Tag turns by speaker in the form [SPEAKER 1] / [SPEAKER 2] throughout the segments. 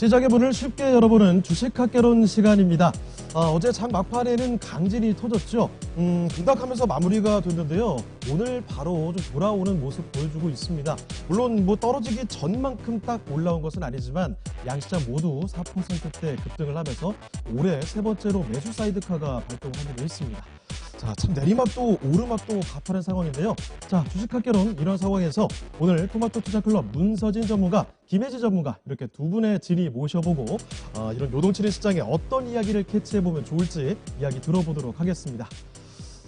[SPEAKER 1] 시장의 문을 쉽게 열어보는 주식학개론 시간입니다. 어제 장 막판에는 강진이 터졌죠. 등락하면서 마무리가 됐는데요. 오늘 바로 좀 돌아오는 모습 보여주고 있습니다. 물론 떨어지기 전만큼 딱 올라온 것은 아니지만 양시장 모두 4%대 급등을 하면서 올해 세 번째로 매수 사이드카가 발동하기도 했습니다. 자, 참 내리막도 오르막도 가파른 상황인데요. 자, 주식학개론 이런 상황에서 오늘 토마토 투자클럽 문서진 전문가, 김혜지 전문가 이렇게 두 분의 진의 모셔보고 이런 요동치는 시장에 어떤 이야기를 캐치해보면 좋을지 이야기 들어보도록 하겠습니다.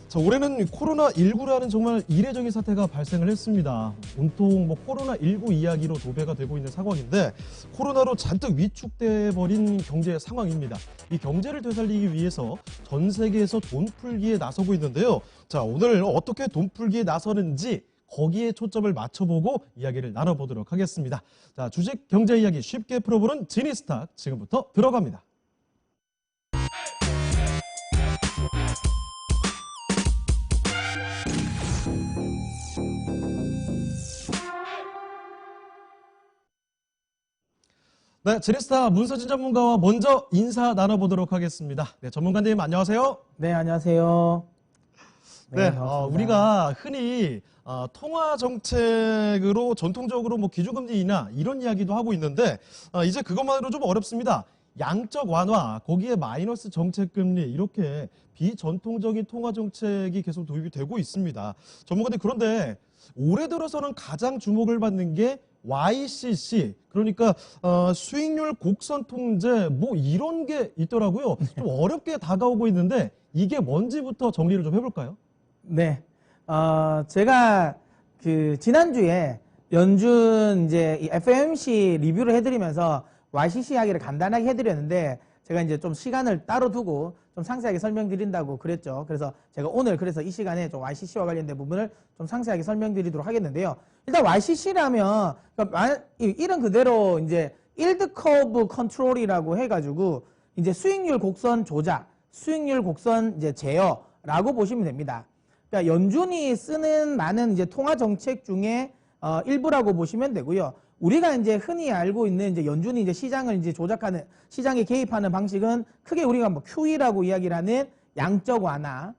[SPEAKER 1] 자, 올해는 코로나19라는 정말 이례적인 사태가 발생을 했습니다. 온통 코로나19 이야기로 도배가 되고 있는 상황인데 코로나로 잔뜩 위축돼버린 경제 상황입니다. 이 경제를 되살리기 위해서 전 세계에서 돈 풀기에 나서고 있는데요. 자, 오늘 어떻게 돈 풀기에 나서는지 거기에 초점을 맞춰보고 이야기를 나눠보도록 하겠습니다. 자, 주식 경제 이야기 쉽게 풀어보는 지니스탁 지금부터 들어갑니다. 네, 지니스탁 문서진 전문가와 먼저 인사 나눠보도록 하겠습니다. 네, 전문가님 안녕하세요.
[SPEAKER 2] 네, 안녕하세요.
[SPEAKER 1] 네, 우리가 흔히 통화 정책으로 전통적으로 기준금리 인하 이런 이야기도 하고 있는데 이제 그것만으로 좀 어렵습니다. 양적 완화, 거기에 마이너스 정책금리 이렇게 비전통적인 통화 정책이 계속 도입이 되고 있습니다. 전문가님, 그런데 올해 들어서는 가장 주목을 받는 게 YCC, 그러니까 수익률 곡선 통제 이런 게 있더라고요. 좀 어렵게 다가오고 있는데 이게 뭔지부터 정리를 좀 해볼까요?
[SPEAKER 2] 네, 제가 지난주에 연준 이 FOMC 리뷰를 해드리면서 YCC 이야기를 간단하게 해드렸는데 제가 이제 좀 시간을 따로 두고 좀 상세하게 설명드린다고 그랬죠. 그래서 제가 오늘 이 시간에 좀 YCC와 관련된 부분을 좀 상세하게 설명드리도록 하겠는데요. 일단 YCC라면 이름 그대로 이제 일드 커브 컨트롤이라고 해가지고 이제 수익률 곡선 조작, 수익률 곡선 제어라고 보시면 됩니다. 그러니까 연준이 쓰는 많은 이제 통화 정책 중에 일부라고 보시면 되고요. 우리가 이제 흔히 알고 있는 연준이 시장을 조작하는, 시장에 개입하는 방식은 크게 우리가 QE라고 이야기를 하는 양적 완화,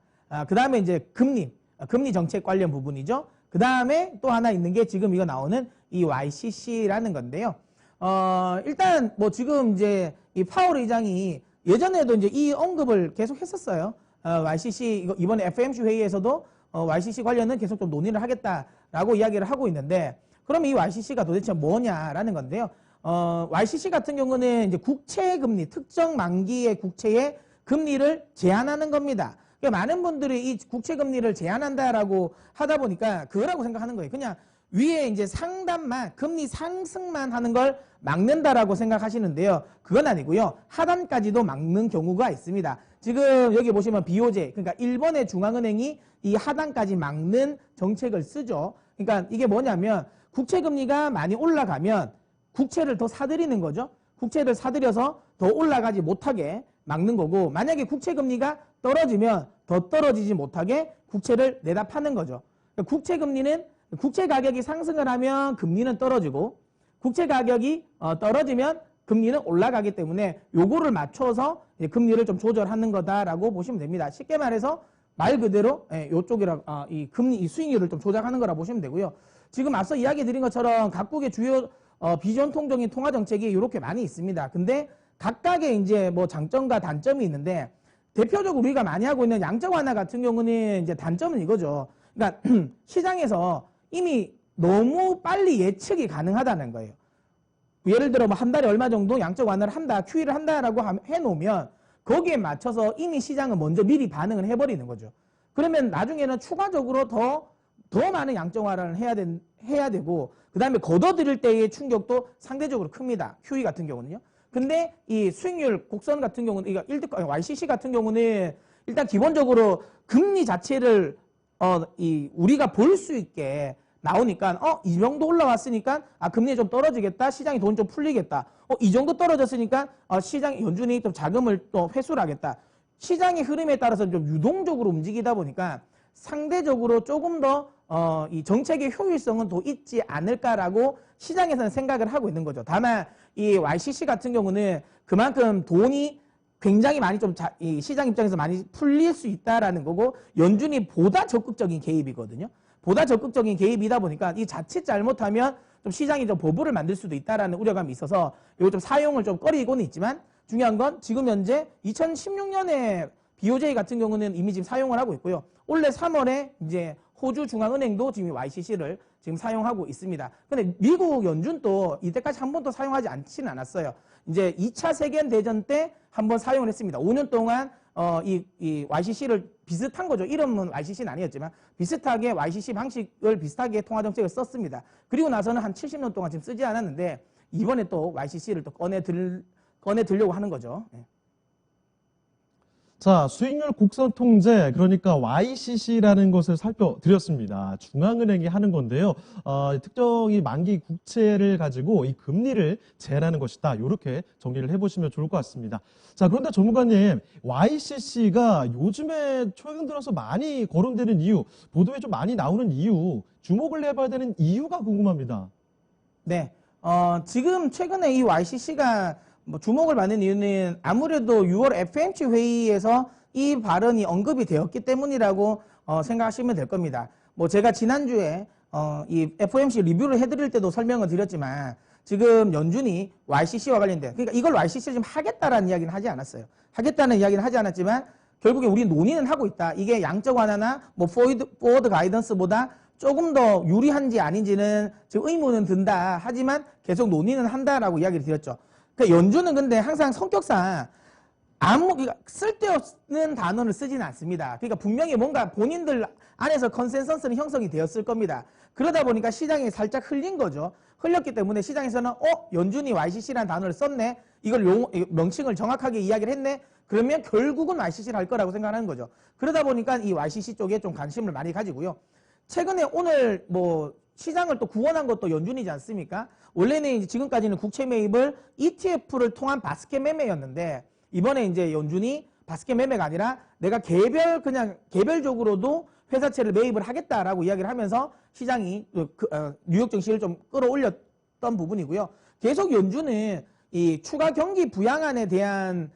[SPEAKER 2] 그 다음에 금리 정책 관련 부분이죠. 그 다음에 또 하나 있는 게 지금 이거 나오는 이 YCC라는 건데요. 일단 지금 이 파월 의장이 예전에도 이 언급을 계속 했었어요. YCC, 이번에 FOMC 회의에서도 YCC 관련은 계속 좀 논의를 하겠다라고 이야기를 하고 있는데, 그럼 이 YCC가 도대체 뭐냐라는 건데요. YCC 같은 경우는 국채 금리, 특정 만기의 국채의 금리를 제한하는 겁니다. 그러니까 많은 분들이 이 국채 금리를 제한한다라고 하다 보니까 그거라고 생각하는 거예요. 그냥 위에 상단만, 금리 상승만 하는 걸 막는다라고 생각하시는데요. 그건 아니고요. 하단까지도 막는 경우가 있습니다. 지금 여기 보시면 BOJ, 그러니까 일본의 중앙은행이 이 하단까지 막는 정책을 쓰죠. 그러니까 이게 뭐냐면 국채금리가 많이 올라가면 국채를 더 사들이는 거죠. 국채를 사들여서 더 올라가지 못하게 막는 거고, 만약에 국채금리가 떨어지면 더 떨어지지 못하게 국채를 내다 파는 거죠. 그러니까 국채금리는 국채 가격이 상승을 하면 금리는 떨어지고, 국채 가격이 떨어지면 금리는 올라가기 때문에 요거를 맞춰서 금리를 좀 조절하는 거다라고 보시면 됩니다. 쉽게 말해서 말 그대로 이 금리, 이 수익률을 좀 조작하는 거라 보시면 되고요. 지금 앞서 이야기 드린 것처럼 각국의 주요 비전통적인 통화 정책이 이렇게 많이 있습니다. 근데 각각의 장점과 단점이 있는데, 대표적으로 우리가 많이 하고 있는 양적 완화 같은 경우는 단점은 이거죠. 그러니까 시장에서 이미 너무 빨리 예측이 가능하다는 거예요. 예를 들어 한 달에 얼마 정도 양적 완화를 한다, QE를 한다라고 해놓으면 거기에 맞춰서 이미 시장은 먼저 미리 반응을 해버리는 거죠. 그러면 나중에는 추가적으로 더 많은 양적 완화를 해야 되고, 그 다음에 걷어들일 때의 충격도 상대적으로 큽니다. QE 같은 경우는요. 근데 이 수익률 곡선 같은 경우는, YCC 같은 경우는 일단 기본적으로 금리 자체를 우리가 볼 수 있게 나오니까 이 정도 올라왔으니까 금리 좀 떨어지겠다, 시장이 돈 좀 풀리겠다, 이 정도 떨어졌으니까 시장 연준이 좀 자금을 또 회수를 하겠다, 시장의 흐름에 따라서 좀 유동적으로 움직이다 보니까 상대적으로 조금 더 이 정책의 효율성은 더 있지 않을까라고 시장에서는 생각을 하고 있는 거죠. 다만 이 YCC 같은 경우는 그만큼 돈이 굉장히 많이 이 시장 입장에서 많이 풀릴 수 있다라는 거고, 연준이 보다 적극적인 개입이거든요. 보다 적극적인 개입이다 보니까 이 자칫 잘못하면 좀 시장이 좀 버블을 만들 수도 있다라는 우려감이 있어서 이거 좀 사용을 좀 꺼리고는 있지만, 중요한 건 지금 현재 2016년에 BOJ 같은 경우는 이미 지금 사용을 하고 있고요. 올해 3월에 이제 호주 중앙은행도 지금 YCC를 지금 사용하고 있습니다. 근데 미국 연준도 이때까지 한 번도 사용하지 않지는 않았어요. 이제 2차 세계대전 때 한번 사용을 했습니다. 5년 동안 이 YCC를 비슷한 거죠. 이름은 YCC는 아니었지만 비슷하게 YCC 방식을 비슷하게 통화정책을 썼습니다. 그리고 나서는 한 70년 동안 지금 쓰지 않았는데 이번에 또 YCC를 또 꺼내들려고 하는 거죠. 네.
[SPEAKER 1] 자, 수익률 곡선 통제, 그러니까 YCC라는 것을 살펴드렸습니다. 중앙은행이 하는 건데요. 특정이 만기 국채를 가지고 이 금리를 제한하는 것이다. 이렇게 정리를 해보시면 좋을 것 같습니다. 자, 그런데 전문가님, YCC가 요즘에 최근 들어서 많이 거론되는 이유, 보도에 좀 많이 나오는 이유, 주목을 해봐야 되는 이유가 궁금합니다.
[SPEAKER 2] 네, 지금 최근에 이 YCC가 뭐 주목을 받는 이유는 아무래도 6월 FOMC 회의에서 이 발언이 언급이 되었기 때문이라고 생각하시면 될 겁니다. 뭐 제가 지난주에 이 FOMC 리뷰를 해드릴 때도 설명을 드렸지만 지금 연준이 YCC와 관련된, 그러니까 이걸 YCC를 지금 하겠다라는 이야기는 하지 않았어요. 하겠다는 이야기는 하지 않았지만 결국에 우리 논의는 하고 있다. 이게 양적 완화나 뭐 포워드 가이던스보다 조금 더 유리한지 아닌지는 지금 의문은 든다. 하지만 계속 논의는 한다라고 이야기를 드렸죠. 그러니까 연준은 근데 항상 성격상 그러니까 쓸데없는 단어를 쓰지는 않습니다. 그러니까 분명히 뭔가 본인들 안에서 컨센서스는 형성이 되었을 겁니다. 그러다 보니까 시장에 살짝 흘린 거죠. 흘렸기 때문에 시장에서는 연준이 YCC라는 단어를 썼네. 이걸 명칭을 정확하게 이야기를 했네. 그러면 결국은 YCC를 할 거라고 생각하는 거죠. 그러다 보니까 이 YCC 쪽에 좀 관심을 많이 가지고요. 최근에 오늘 뭐 시장을 또 구원한 것도 연준이지 않습니까? 원래는 이제 지금까지는 국채 매입을 ETF를 통한 바스켓 매매였는데 이번에 이제 연준이 바스켓 매매가 아니라 내가 개별적으로도 회사채를 매입을 하겠다라고 이야기를 하면서 시장이 뉴욕 증시를 좀 끌어올렸던 부분이고요. 계속 연준은 이 추가 경기 부양안에 대한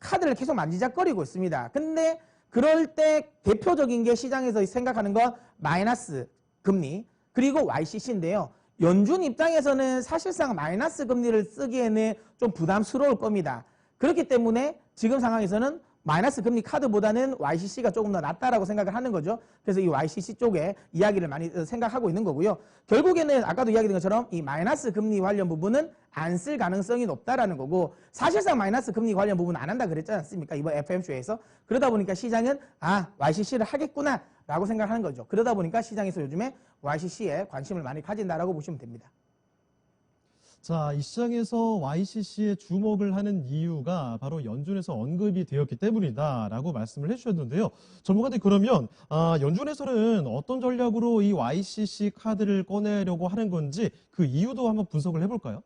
[SPEAKER 2] 카드를 계속 만지작거리고 있습니다. 근데 그럴 때 대표적인 게 시장에서 생각하는 건 마이너스 금리 그리고 YCC인데요. 연준 입장에서는 사실상 마이너스 금리를 쓰기에는 좀 부담스러울 겁니다. 그렇기 때문에 지금 상황에서는 마이너스 금리 카드보다는 YCC가 조금 더 낫다라고 생각을 하는 거죠. 그래서 이 YCC 쪽에 이야기를 많이 생각하고 있는 거고요. 결국에는 아까도 이야기된 것처럼 이 마이너스 금리 관련 부분은 안 쓸 가능성이 높다라는 거고, 사실상 마이너스 금리 관련 부분은 안 한다 그랬지 않습니까? 이번 FOMC에서. 그러다 보니까 시장은 YCC를 하겠구나 라고 생각하는 거죠. 그러다 보니까 시장에서 요즘에 YCC에 관심을 많이 가진다라고 보시면 됩니다.
[SPEAKER 1] 자, 이 시장에서 YCC에 주목을 하는 이유가 바로 연준에서 언급이 되었기 때문이다라고 말씀을 해주셨는데요. 전문가들 그러면 연준에서는 어떤 전략으로 이 YCC 카드를 꺼내려고 하는 건지 그 이유도 한번 분석을 해볼까요?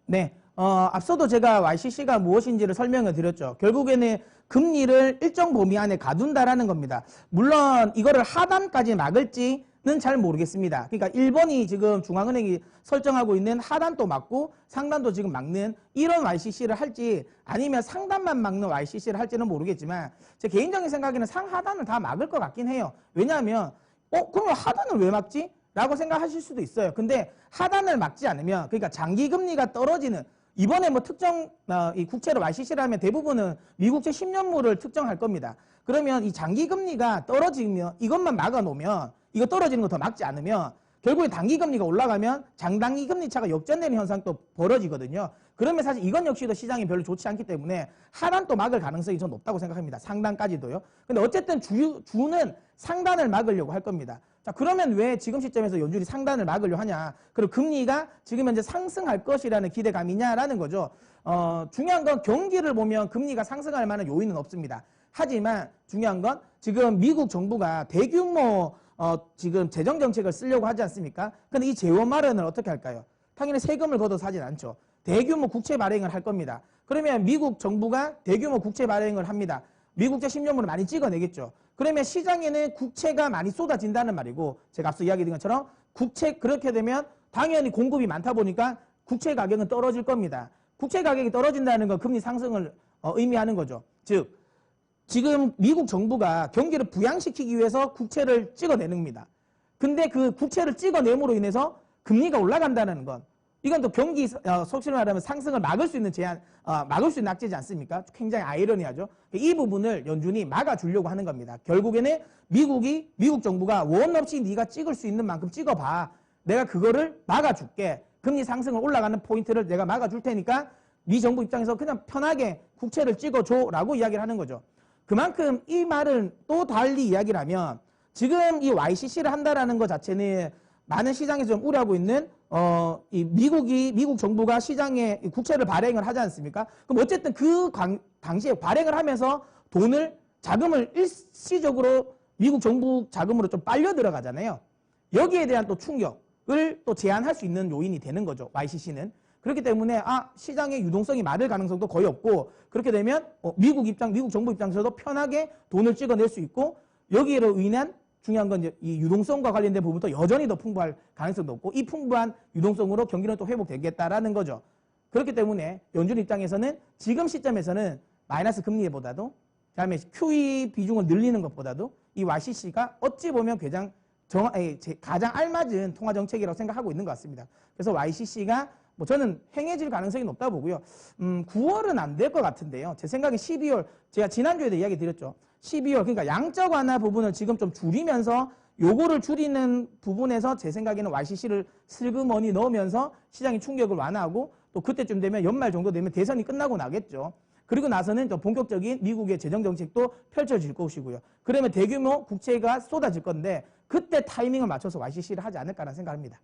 [SPEAKER 2] 네, 앞서도 제가 YCC가 무엇인지를 설명을 드렸죠. 결국에는 금리를 일정 범위 안에 가둔다라는 겁니다. 물론 이거를 하단까지 막을지는 잘 모르겠습니다. 그러니까 일본이 지금 중앙은행이 설정하고 있는 하단도 막고 상단도 지금 막는 이런 YCC를 할지 아니면 상단만 막는 YCC를 할지는 모르겠지만 제 개인적인 생각에는 상하단을 다 막을 것 같긴 해요. 왜냐하면 그러면 하단을 왜 막지? 라고 생각하실 수도 있어요. 근데 하단을 막지 않으면, 그러니까 장기 금리가 떨어지는, 이번에 뭐 특정 이 국채로 YCC를 하면 대부분은 미국채 10년물을 특정할 겁니다. 그러면 이 장기 금리가 떨어지면 이것만 막아 놓으면, 이거 떨어지는 거 더 막지 않으면 결국에 단기 금리가 올라가면 장단기 금리 차가 역전되는 현상도 벌어지거든요. 그러면 사실 이건 역시도 시장이 별로 좋지 않기 때문에 하단 또 막을 가능성이 좀 높다고 생각합니다. 상단까지도요. 근데 어쨌든 주는 상단을 막으려고 할 겁니다. 자, 그러면 왜 지금 시점에서 연준이 상단을 막으려 하냐? 그리고 금리가 지금 현재 상승할 것이라는 기대감이냐라는 거죠. 중요한 건 경기를 보면 금리가 상승할 만한 요인은 없습니다. 하지만 중요한 건 지금 미국 정부가 대규모 지금 재정 정책을 쓰려고 하지 않습니까? 근데 이 재원 마련을 어떻게 할까요? 당연히 세금을 걷어서 하진 않죠. 대규모 국채 발행을 할 겁니다. 그러면 미국 정부가 대규모 국채 발행을 합니다. 미국채 10년물을 많이 찍어내겠죠. 그러면 시장에는 국채가 많이 쏟아진다는 말이고 제가 앞서 이야기드린 것처럼 국채 그렇게 되면 당연히 공급이 많다 보니까 국채 가격은 떨어질 겁니다. 국채 가격이 떨어진다는 건 금리 상승을 의미하는 거죠. 즉 지금 미국 정부가 경기를 부양시키기 위해서 국채를 찍어내는 겁니다. 근데 그 국채를 찍어냄으로 인해서 금리가 올라간다는 건 이건 또 경기 속시로 말하면 상승을 막을 수 있는 막을 수 있는 악재지 않습니까? 굉장히 아이러니하죠. 이 부분을 연준이 막아주려고 하는 겁니다. 결국에는 미국 정부가 원 없이 네가 찍을 수 있는 만큼 찍어봐. 내가 그거를 막아줄게. 금리 상승을 올라가는 포인트를 내가 막아줄 테니까 미 정부 입장에서 그냥 편하게 국채를 찍어줘라고 이야기를 하는 거죠. 그만큼 이 말을 또 달리 이야기를 하면 지금 이 YCC를 한다라는 것 자체는 많은 시장에서 좀 우려하고 있는 이 미국 정부가 시장에 국채를 발행을 하지 않습니까? 그럼 어쨌든 그 당시에 발행을 하면서 자금을 일시적으로 미국 정부 자금으로 좀 빨려 들어가잖아요. 여기에 대한 또 충격을 또 제한할 수 있는 요인이 되는 거죠. YCC는. 그렇기 때문에 시장의 유동성이 마를 가능성도 거의 없고 그렇게 되면 미국 정부 입장에서도 편하게 돈을 찍어낼 수 있고 여기로 인한 중요한 건 이제 이 유동성과 관련된 부분도 여전히 더 풍부할 가능성도 없고 이 풍부한 유동성으로 경기는 또 회복되겠다라는 거죠. 그렇기 때문에 연준 입장에서는 지금 시점에서는 마이너스 금리보다도 그다음에 QE 비중을 늘리는 것보다도 이 YCC가 어찌 보면 가장 알맞은 통화 정책이라고 생각하고 있는 것 같습니다. 그래서 YCC가 저는 행해질 가능성이 높다 보고요. 9월은 안 될 것 같은데요. 제 생각에 12월, 제가 지난주에도 이야기 드렸죠. 12월, 그러니까 양적 완화 부분을 지금 좀 줄이면서 요거를 줄이는 부분에서 제 생각에는 YCC를 슬그머니 넣으면서 시장의 충격을 완화하고 또 그때쯤 되면 연말 정도 되면 대선이 끝나고 나겠죠. 그리고 나서는 또 본격적인 미국의 재정정책도 펼쳐질 것이고요. 그러면 대규모 국채가 쏟아질 건데 그때 타이밍을 맞춰서 YCC를 하지 않을까라는 생각합니다.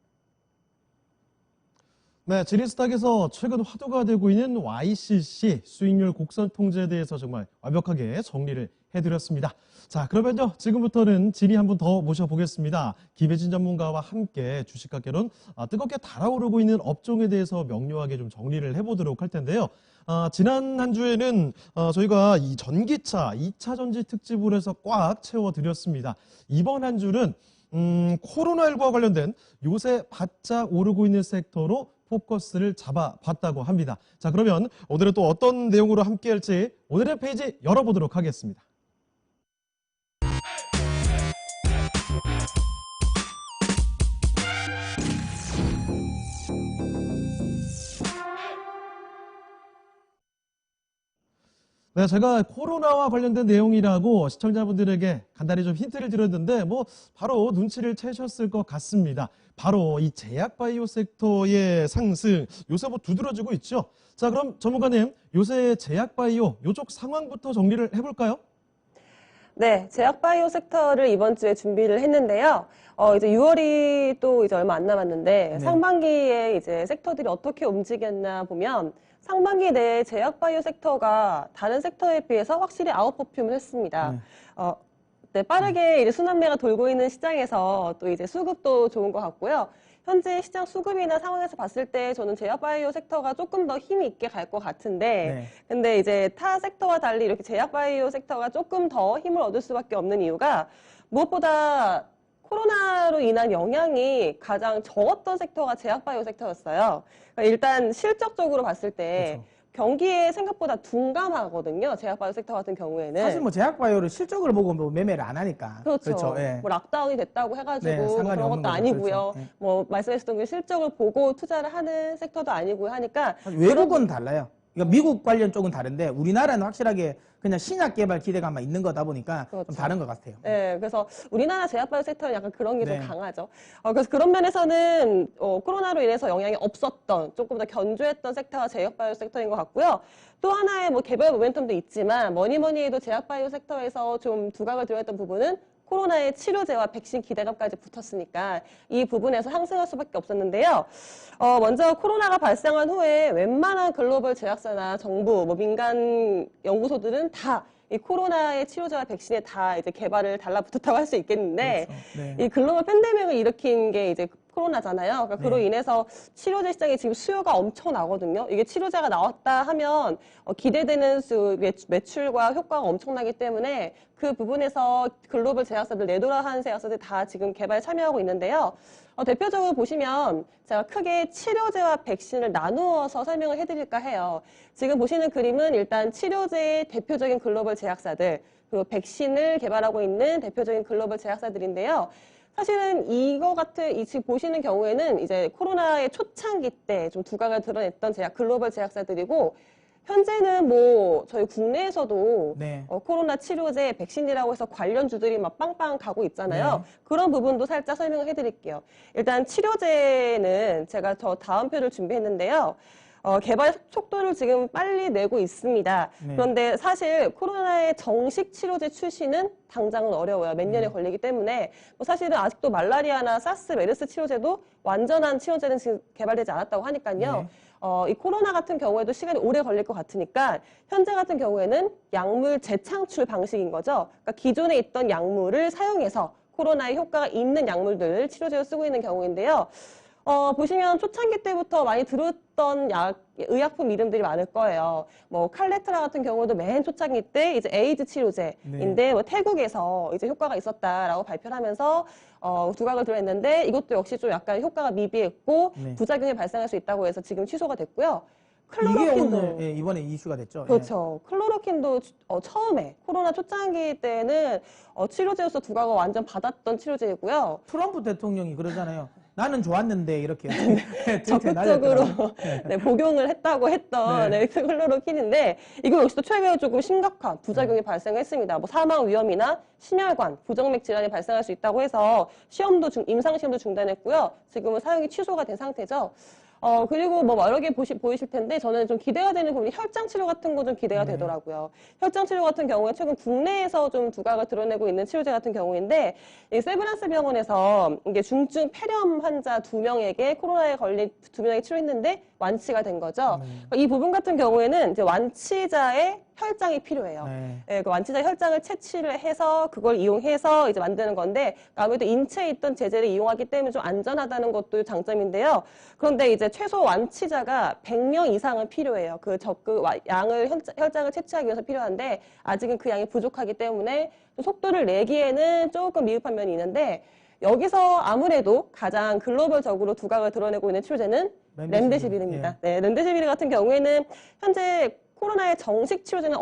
[SPEAKER 1] 네, 지리스탁에서 최근 화두가 되고 있는 YCC 수익률 곡선 통제에 대해서 정말 완벽하게 정리를 해드렸습니다. 자, 그러면요, 지금부터는 진이 한 분 더 모셔보겠습니다. 김혜진 전문가와 함께 주식가격은 뜨겁게 달아오르고 있는 업종에 대해서 명료하게 좀 정리를 해보도록 할 텐데요. 지난 한 주에는 저희가 이 전기차 2차 전지 특집으로 해서 꽉 채워드렸습니다. 이번 한 주는 코로나19와 관련된 요새 바짝 오르고 있는 섹터로 포커스를 잡아봤다고 합니다. 자, 그러면 오늘은 또 어떤 내용으로 함께할지 오늘의 페이지 열어보도록 하겠습니다. 네, 제가 코로나와 관련된 내용이라고 시청자분들에게 간단히 좀 힌트를 드렸는데 바로 눈치를 채셨을 것 같습니다. 바로 이 제약바이오 섹터의 상승 요새 두드러지고 있죠. 자, 그럼 전문가님 요새 제약바이오 요쪽 상황부터 정리를 해볼까요?
[SPEAKER 3] 네, 제약바이오 섹터를 이번 주에 준비를 했는데요. 이제 6월이 또 이제 얼마 안 남았는데
[SPEAKER 2] 네.
[SPEAKER 3] 상반기에 이제 섹터들이 어떻게 움직였나 보면 상반기 내에 제약바이오 섹터가 다른 섹터에 비해서 확실히 아웃퍼폼을 했습니다. 네, 빠르게 이제 순환매가 돌고 있는 시장에서 또 이제 수급도 좋은 것 같고요. 현재 시장 수급이나 상황에서 봤을 때 저는 제약바이오 섹터가 조금 더 힘이 있게 갈 것 같은데
[SPEAKER 2] 네.
[SPEAKER 3] 근데 이제 타 섹터와 달리 이렇게 제약바이오 섹터가 조금 더 힘을 얻을 수밖에 없는 이유가 무엇보다 코로나로 인한 영향이 가장 적었던 섹터가 제약바이오 섹터였어요. 그러니까 일단 실적적으로 봤을 때
[SPEAKER 2] 그렇죠.
[SPEAKER 3] 경기에 생각보다 둔감하거든요. 제약바이오 섹터 같은 경우에는.
[SPEAKER 2] 사실 제약바이오를 실적을 보고 매매를 안 하니까.
[SPEAKER 3] 그렇죠.
[SPEAKER 2] 예.
[SPEAKER 3] 뭐 락다운이 됐다고 해가지고
[SPEAKER 2] 네,
[SPEAKER 3] 뭐
[SPEAKER 2] 상관이
[SPEAKER 3] 그런
[SPEAKER 2] 없는
[SPEAKER 3] 것도
[SPEAKER 2] 거죠.
[SPEAKER 3] 아니고요.
[SPEAKER 2] 그렇죠. 예.
[SPEAKER 3] 뭐 말씀하셨던 그 실적을 보고 투자를 하는 섹터도 아니고요 하니까
[SPEAKER 2] 외국은 달라요. 그러니까 미국 관련 쪽은 다른데 우리나라는 확실하게 그냥 신약 개발 기대감만 있는 거다 보니까
[SPEAKER 3] 그렇죠.
[SPEAKER 2] 좀 다른 것 같아요.
[SPEAKER 3] 네, 그래서 우리나라 제약바이오 섹터는 약간 그런 게 좀
[SPEAKER 2] 네.
[SPEAKER 3] 강하죠. 그래서 그런 면에서는 코로나로 인해서 영향이 없었던 조금 더 견조했던 섹터가 제약바이오 섹터인 것 같고요. 또 하나의 뭐 개별 모멘텀도 있지만 뭐니 해도 제약바이오 섹터에서 좀 두각을 드러냈던 부분은 코로나의 치료제와 백신 기대감까지 붙었으니까 이 부분에서 상승할 수밖에 없었는데요. 먼저 코로나가 발생한 후에 웬만한 글로벌 제약사나 정부, 뭐 민간 연구소들은 다 이 코로나의 치료제와 백신에 다 이제 개발을 달라붙었다고 할 수 있겠는데
[SPEAKER 2] 그렇죠. 네.
[SPEAKER 3] 이 글로벌 팬데믹을 일으킨 게 이제 코로나잖아요. 그러니까
[SPEAKER 2] 네.
[SPEAKER 3] 그로 인해서 치료제 시장에 지금 수요가 엄청 나거든요. 이게 치료제가 나왔다 하면 기대되는 매출과 효과가 엄청나기 때문에 그 부분에서 글로벌 제약사들, 네노라하는 제약사들 다 지금 개발에 참여하고 있는데요. 대표적으로 보시면 제가 크게 치료제와 백신을 나누어서 설명을 해드릴까 해요. 지금 보시는 그림은 일단 치료제의 대표적인 글로벌 제약사들, 그리고 백신을 개발하고 있는 대표적인 글로벌 제약사들인데요. 사실은 이 지금 보시는 경우에는 이제 코로나의 초창기 때 좀 두각을 드러냈던 글로벌 제약사들이고, 현재는 뭐 저희 국내에서도
[SPEAKER 2] 네.
[SPEAKER 3] 코로나 치료제, 백신이라고 해서 관련주들이 막 빵빵 가고 있잖아요.
[SPEAKER 2] 네.
[SPEAKER 3] 그런 부분도 살짝 설명을 해드릴게요. 일단 치료제는 제가 더 다음표를 준비했는데요. 개발 속도를 지금 빨리 내고 있습니다.
[SPEAKER 2] 네.
[SPEAKER 3] 그런데 사실 코로나의 정식 치료제 출시는 당장은 어려워요. 몇 년에 걸리기 때문에 뭐 사실은 아직도 말라리아나 사스, 메르스 치료제도 완전한 치료제는 지금 개발되지 않았다고 하니까요.
[SPEAKER 2] 네.
[SPEAKER 3] 이 코로나 같은 경우에도 시간이 오래 걸릴 것 같으니까 현재 같은 경우에는 약물 재창출 방식인 거죠. 그러니까 기존에 있던 약물을 사용해서 코로나에 효과가 있는 약물들을 치료제로 쓰고 있는 경우인데요. 보시면 초창기 때부터 많이 들었던 의약품 이름들이 많을 거예요. 뭐 칼레트라 같은 경우도 맨 초창기 때 이제 에이즈 치료제인데
[SPEAKER 2] 네.
[SPEAKER 3] 뭐 태국에서 이제 효과가 있었다라고 발표를 하면서 두각을 드러냈는데 이것도 역시 좀 약간 효과가 미비했고
[SPEAKER 2] 네.
[SPEAKER 3] 부작용이 발생할 수 있다고 해서 지금 취소가 됐고요.
[SPEAKER 2] 이게
[SPEAKER 3] 클로로킨도
[SPEAKER 2] 오늘 이번에 이슈가 됐죠.
[SPEAKER 3] 그렇죠. 클로로킨도 처음에 코로나 초창기 때는 치료제로서 두각을 완전 받았던 치료제이고요.
[SPEAKER 2] 트럼프 대통령이 그러잖아요. 나는 좋았는데 이렇게 트위터에
[SPEAKER 3] 적극적으로
[SPEAKER 2] 날렸더라고요.
[SPEAKER 3] 네, 복용을 했다고 했던
[SPEAKER 2] 네.
[SPEAKER 3] 클로로킨인데 이거 역시도 최근에 조금 심각한 부작용이 발생했습니다. 뭐 사망 위험이나 심혈관, 부정맥 질환이 발생할 수 있다고 해서 임상 시험도 중단했고요. 지금은 사용이 취소가 된 상태죠. 그리고 뭐 여러 개 보이실 텐데 저는 좀 기대가 되는 부분이 혈장 치료 같은 거 좀 기대가
[SPEAKER 2] 네.
[SPEAKER 3] 되더라고요. 혈장 치료 같은 경우에 최근 국내에서 좀 두각을 드러내고 있는 치료제 같은 경우인데 이 세브란스 병원에서 이게 중증 폐렴 환자 2명에게 코로나에 걸린 2명에게 치료했는데 완치가 된 거죠. 이 부분 같은 경우에는 이제 완치자의 혈장이 필요해요.
[SPEAKER 2] 네.
[SPEAKER 3] 예, 그 완치자 혈장을 채취를 해서 그걸 이용해서 이제 만드는 건데 아무래도 인체에 있던 제재를 이용하기 때문에 좀 안전하다는 것도 장점인데요. 그런데 이제 최소 완치자가 100명 이상은 필요해요. 혈장을 채취하기 위해서 필요한데 아직은 그 양이 부족하기 때문에 좀 속도를 내기에는 조금 미흡한 면이 있는데 여기서 아무래도 가장 글로벌적으로 두각을 드러내고 있는 치료제는 렘데시비르입니다. 네, 렘데시비르 같은 경우에는 현재 코로나의 정식 치료제는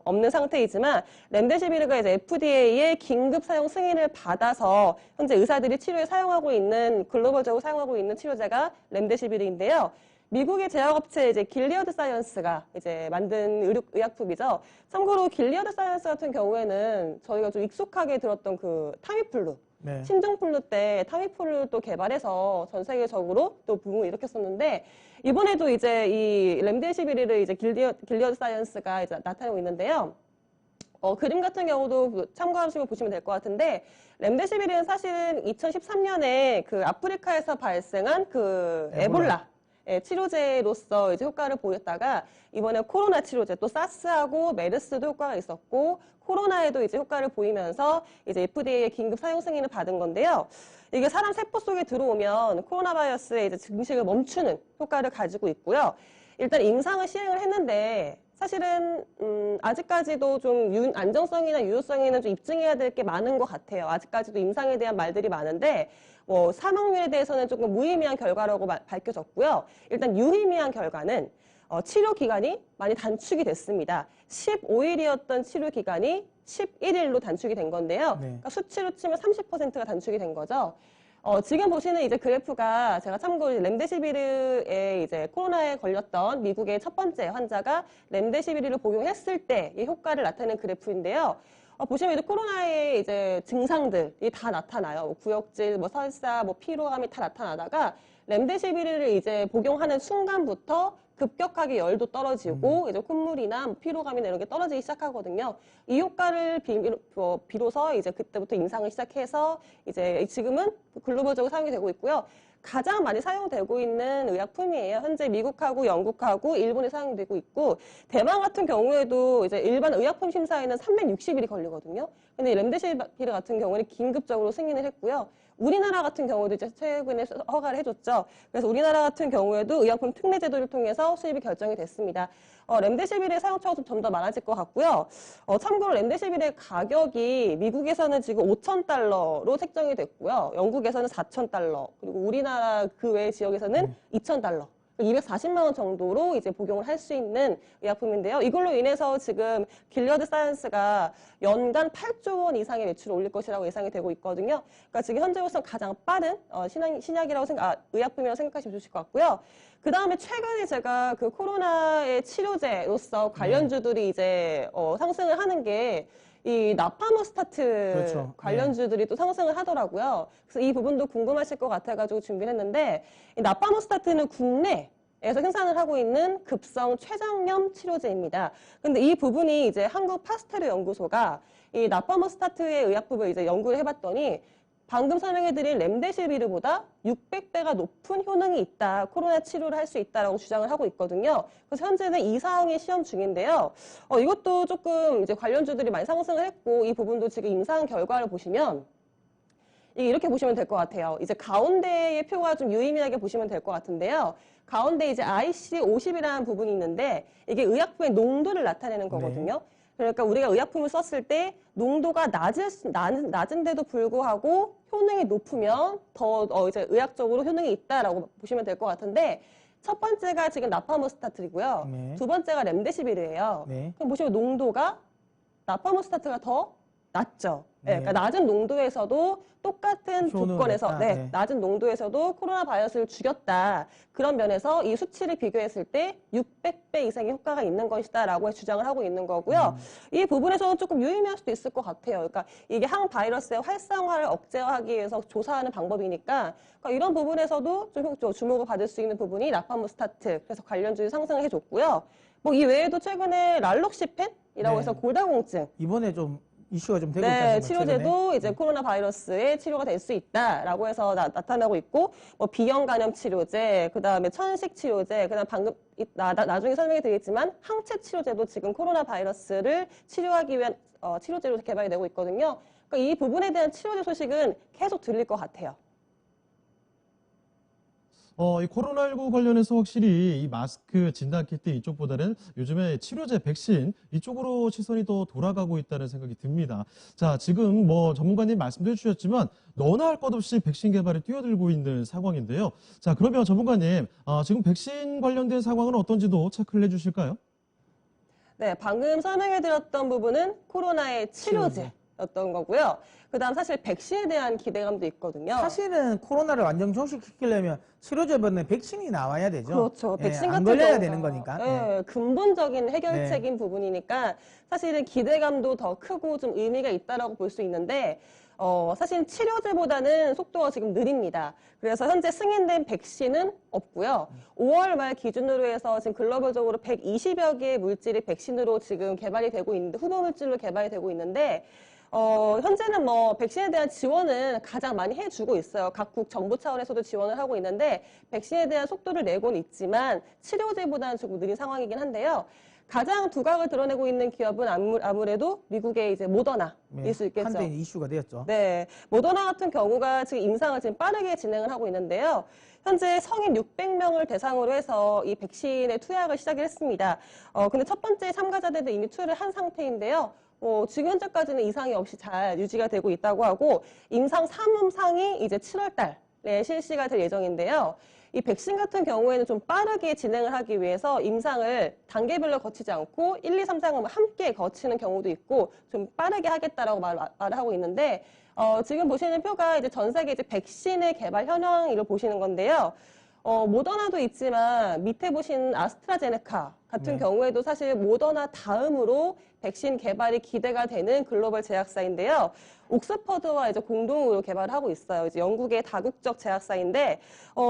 [SPEAKER 3] 없는 상태이지만 렘데시비르가 이제 FDA의 긴급 사용 승인을 받아서 현재 의사들이 치료에 사용하고 있는 글로벌적으로 사용하고 있는 치료제가 렘데시비르인데요. 미국의 제약업체 이제 길리어드 사이언스가 이제 만든 의약품이죠. 참고로 길리어드 사이언스 같은 경우에는 저희가 좀 익숙하게 들었던 그 타미플루.
[SPEAKER 2] 네.
[SPEAKER 3] 신종플루 때 타미플루를 또 개발해서 전 세계적으로 또 붐을 일으켰었는데 이번에도 이제 이 렘데시비르를 이제 길리어드 사이언스가 이제 나타내고 있는데요. 그림 같은 경우도 참고하시고 보시면 될 것 같은데 렘데시비르는 사실은 2013년에 그 아프리카에서 발생한 그 에볼라. 치료제로서 이제 효과를 보였다가 이번에 코로나 치료제 또 사스하고 메르스도 효과가 있었고 코로나에도 이제 효과를 보이면서 이제 FDA의 긴급 사용 승인을 받은 건데요. 이게 사람 세포 속에 들어오면 코로나 바이러스의 이제 증식을 멈추는 효과를 가지고 있고요. 일단 임상을 시행을 했는데 사실은 아직까지도 좀 안정성이나 유효성에는 좀 입증해야 될 게 많은 것 같아요. 아직까지도 임상에 대한 말들이 많은데 뭐 사망률에 대해서는 조금 무의미한 결과라고 밝혀졌고요. 일단 유의미한 결과는 치료 기간이 많이 단축이 됐습니다. 15일이었던 치료 기간이 11일로 단축이 된 건데요.
[SPEAKER 2] 네.
[SPEAKER 3] 그러니까 수치로 치면 30%가 단축이 된 거죠. 지금 보시는 이제 그래프가 제가 참고로 렘데시비르에 이제 코로나에 걸렸던 미국의 첫 번째 환자가 렘데시비르를 복용했을 때의 효과를 나타내는 그래프인데요. 보시면 이제 코로나의 이제 증상들이 다 나타나요. 뭐 구역질, 뭐 설사, 뭐 피로감이 다 나타나다가 렘데시비르를 이제 복용하는 순간부터 급격하게 열도 떨어지고 이제 콧물이나 뭐 피로감이나 이런 게 떨어지기 시작하거든요. 이 효과를 비로소 이제 그때부터 임상을 시작해서 이제 지금은 글로벌적으로 사용이 되고 있고요. 가장 많이 사용되고 있는 의약품이에요. 현재 미국하고 영국하고 일본에 사용되고 있고 대만 같은 경우에도 이제 일반 의약품 심사에는 360일이 걸리거든요. 근데 렘데시비르 같은 경우는 긴급적으로 승인을 했고요. 우리나라 같은 경우도 이제 최근에 허가를 해줬죠. 그래서 우리나라 같은 경우에도 의약품 특례 제도를 통해서 수입이 결정이 됐습니다. 렘데시비르의 사용처가 좀 더 많아질 것 같고요. 참고로 렘데시비르의 가격이 미국에서는 지금 5,000달러로 책정이 됐고요. 영국에서는 4,000달러, 그리고 우리나라 그 외 지역에서는 2,000달러. 240만 원 정도로 이제 복용을 할 수 있는 의약품인데요. 이걸로 인해서 지금 길리어드 사이언스가 연간 8조 원 이상의 매출을 올릴 것이라고 예상이 되고 있거든요. 그러니까 지금 현재로서 가장 빠른 신약이라고 의약품이라고 생각하시면 좋으실 것 같고요. 그 다음에 최근에 제가 그 코로나의 치료제로서 관련주들이 이제 상승을 하는 게 이 나파모스타트
[SPEAKER 2] 그렇죠.
[SPEAKER 3] 관련주들이 또 상승을 하더라고요. 그래서 이 부분도 궁금하실 것 같아가지고 준비를 했는데, 이 나파모스타트는 국내에서 생산을 하고 있는 급성 췌장염 치료제입니다. 근데 이 부분이 이제 한국 파스테르 연구소가 이 나파모스타트의 의약품을 이제 연구를 해봤더니 방금 설명해드린 렘데시비르보다 600배가 높은 효능이 있다, 코로나 치료를 할 수 있다라고 주장을 하고 있거든요. 그래서 현재는 이상의 시험 중인데요. 이것도 조금 이제 관련주들이 많이 상승을 했고, 이 부분도 지금 임상 결과를 보시면 이렇게 보시면 될 것 같아요. 이제 가운데의 표가 좀 유의미하게 보시면 될 것 같은데요. 가운데 이제 IC50이라는 부분이 있는데 이게 의약품의 농도를 나타내는 거거든요. 그러니까 우리가 의약품을 썼을 때 농도가 낮은데도 불구하고 효능이 높으면 더 이제 의학적으로 효능이 있다라고 보시면 될 것 같은데, 첫 번째가 지금 나파모스타트이고요.
[SPEAKER 2] 네.
[SPEAKER 3] 두 번째가 렘데시비르예요.
[SPEAKER 2] 네.
[SPEAKER 3] 그럼 보시면 농도가 나파모스타트가 더 낮죠.
[SPEAKER 2] 네.
[SPEAKER 3] 그러니까 낮은 농도에서도 똑같은
[SPEAKER 2] 효능을
[SPEAKER 3] 조건에서
[SPEAKER 2] 냈다. 네.
[SPEAKER 3] 낮은 농도에서도 코로나 바이러스를 죽였다. 그런 면에서 이 수치를 비교했을 때 600배 이상의 효과가 있는 것이다라고 주장을 하고 있는 거고요. 이 부분에서는 조금 유의미할 수도 있을 것 같아요. 그러니까 이게 항바이러스의 활성화를 억제하기 위해서 조사하는 방법이니까, 그러니까 이런 부분에서도 좀 주목을 받을 수 있는 부분이 나파모스타트, 그래서 관련주를 상승을 해줬고요. 뭐 이 외에도 최근에 랄록시펜이라고
[SPEAKER 2] 네.
[SPEAKER 3] 해서 골다공증,
[SPEAKER 2] 이번에 좀 이슈가 좀 되고 있지
[SPEAKER 3] 네,
[SPEAKER 2] 않습니까?
[SPEAKER 3] 치료제도
[SPEAKER 2] 최근에?
[SPEAKER 3] 이제 코로나 바이러스의 치료가 될 수 있다라고 해서 나타나고 있고, 뭐 비형 감염 치료제, 그 다음에 천식 치료제, 그다음 방금 나중에 설명해 드리겠지만 항체 치료제도 지금 코로나 바이러스를 치료하기 위한 치료제로 개발이 되고 있거든요. 그러니까 이 부분에 대한 치료제 소식은 계속 들릴 것 같아요.
[SPEAKER 1] 이 코로나19 관련해서 확실히 이 마스크, 진단키트 이쪽보다는 요즘에 치료제, 백신 이쪽으로 시선이 더 돌아가고 있다는 생각이 듭니다. 자, 지금 뭐 전문가님 말씀도 해주셨지만 너나 할 것 없이 백신 개발에 뛰어들고 있는 상황인데요. 자, 그러면 전문가님, 지금 백신 관련된 상황은 어떤지도 체크를 해주실까요?
[SPEAKER 3] 네, 방금 설명해드렸던 부분은 코로나의 치료제였던 거고요. 그다음 사실 백신에 대한 기대감도 있거든요.
[SPEAKER 2] 사실은 코로나를 완전 종식시키려면 치료제보다는 백신이 나와야 되죠.
[SPEAKER 3] 그렇죠.
[SPEAKER 2] 예,
[SPEAKER 3] 백신
[SPEAKER 2] 안
[SPEAKER 3] 같은
[SPEAKER 2] 걸려야
[SPEAKER 3] 경우가,
[SPEAKER 2] 되는 거니까.
[SPEAKER 3] 예,
[SPEAKER 2] 예.
[SPEAKER 3] 근본적인 해결책인 부분이니까 사실은 기대감도 더 크고 좀 의미가 있다라고 볼 수 있는데, 사실 치료제보다는 속도가 지금 느립니다. 그래서 현재 승인된 백신은 없고요. 5월 말 기준으로 해서 지금 글로벌적으로 120여 개의 물질이 백신으로 지금 개발이 되고 있는데, 후보 물질로 개발이 되고 있는데, 현재는 뭐 백신에 대한 지원은 가장 많이 해주고 있어요. 각국 정부 차원에서도 지원을 하고 있는데, 백신에 대한 속도를 내고는 있지만 치료제보다는 조금 느린 상황이긴 한데요. 가장 두각을 드러내고 있는 기업은 아무래도 미국의 이제 모더나일 수 있겠죠.
[SPEAKER 2] 한때 이슈가 되었죠.
[SPEAKER 3] 네, 모더나 같은 경우가 지금 임상을 지금 빠르게 진행을 하고 있는데요. 현재 성인 600명을 대상으로 해서 이 백신의 투약을 시작을 했습니다. 근데 첫 번째 참가자들도 이미 투여를 한 상태인데요. 지금 현재까지는 이상이 없이 잘 유지가 되고 있다고 하고, 임상 3음상이 이제 7월 달에 실시가 될 예정인데요. 이 백신 같은 경우에는 좀 빠르게 진행을 하기 위해서 임상을 단계별로 거치지 않고 1, 2, 3, 4을 함께 거치는 경우도 있고 좀 빠르게 하겠다라고 말을 하고 있는데, 지금 보시는 표가 이제 전 세계 이제 백신의 개발 현황을 보시는 건데요. 모더나도 있지만 밑에 보신 아스트라제네카 같은 경우에도 사실 모더나 다음으로 백신 개발이 기대가 되는 글로벌 제약사인데요. 옥스퍼드와 이제 공동으로 개발을 하고 있어요. 이제 영국의 다국적 제약사인데,